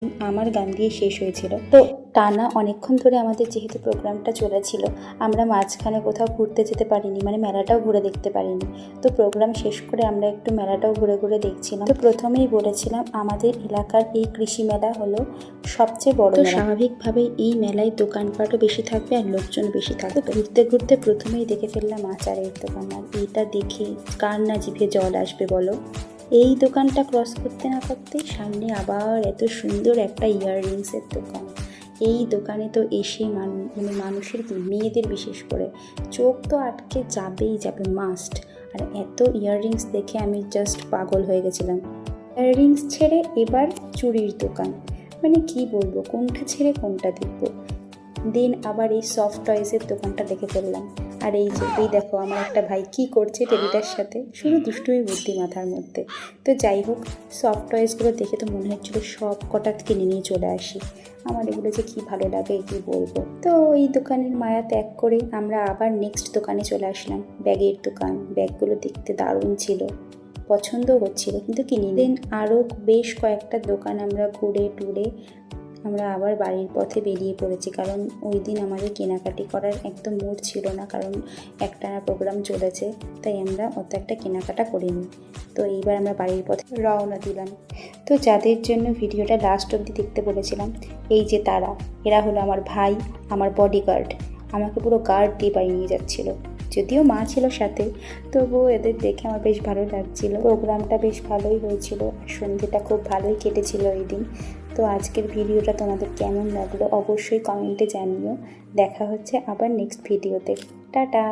আমার গান দিয়ে শেষ হয়েছিল। তো টানা অনেকক্ষণ ধরে আমাদের যেহেতু প্রোগ্রামটা চলেছিল, আমরা মাঝখানে কোথাও ঘুরতে যেতে পারিনি, মানে মেলাটাও ঘুরে দেখতে পারিনি। তো প্রোগ্রাম শেষ করে আমরা একটু মেলাটাও ঘুরে ঘুরে দেখছিলাম। তো প্রথমেই বলেছিলাম আমাদের এলাকার এই কৃষি মেলা হলো সবচেয়ে বড় মেলা। স্বাভাবিকভাবেই এই মেলায় দোকানপাটও বেশি থাকবে আর লোকজন বেশি থাকবে। ঘুরতে ঘুরতে প্রথমেই দেখে ফেললাম আচারের দোকান। আর এইটা দেখে কার না জিভে জল আসবে বলো। এই দোকানটা ক্রস করতে না করতেই সামনে আবার এত সুন্দর একটা ইয়াররিংসের দোকান। এই দোকানে তো এসে মানুষের কি, মেয়েদের বিশেষ করে চোখ তো আটকে যাবে মাস্ট। আর এত ইয়াররিংস দেখে আমি জাস্ট পাগল হয়ে গেছিলাম। ইয়াররিংস ছেড়ে এবার চুড়ির দোকান, মানে কি বলবো, কোনটা ছেড়ে কোনটা দেখবো। দেন আবার এই সফট টয়েসের দোকানটা দেখে ফেললাম। আর এই দেখো আমার একটা ভাই কি করছে টেবিটার সাথে, শুধু দুষ্টুমি বুদ্ধি মাথার মধ্যে। তো যাই হোক, সফট টয়েসগুলো দেখে তো মনে হচ্ছিলো সব কটা কিনে নিয়ে চলে আসি। আমার এগুলো যে কী ভালো লাগে কি বলবো। তো এই দোকানের মায়া ত্যাগ করে আমরা আবার নেক্সট দোকানে চলে আসলাম, ব্যাগের দোকান। ব্যাগগুলো দেখতে দারুণ ছিল, পছন্দ হচ্ছিল কিন্তু কিনি। দেন আরও বেশ কয়েকটা দোকান আমরা ঘুরে টুরে আমরা আবার বাড়ির পথে বেরিয়ে পড়েছি, কারণ ওই দিন আমাদের কেনাকাটি করার একদম মুড ছিল না, কারণ একটানা প্রোগ্রাম চলেছে, তাই আমরা অত একটা কেনাকাটা করিনি। তো এইবার আমরা বাড়ির পথে রওনা দিলাম। তো যাদের জন্য ভিডিওটা লাস্ট অবধি দেখতে বলেছিলাম, এই যে তারা, এরা হলো আমার ভাই, আমার বডিগার্ড। আমাকে পুরো গার্ড দিয়ে বাড়ি নিয়ে যাচ্ছিলো, যদিও মা ছিল সাথে, তবুও এদের দেখে আমার বেশ ভালো লাগছিল। প্রোগ্রামটা বেশ ভালোই হয়েছিল, সন্ধ্যেটা খুব ভালোই কেটেছিল ওই দিন। তো আজকের ভিডিওটা তোমাদের কেমন লাগলো অবশ্যই কমেন্টে জানিও। দেখা হচ্ছে আবার নেক্সট ভিডিওতে। টাটা।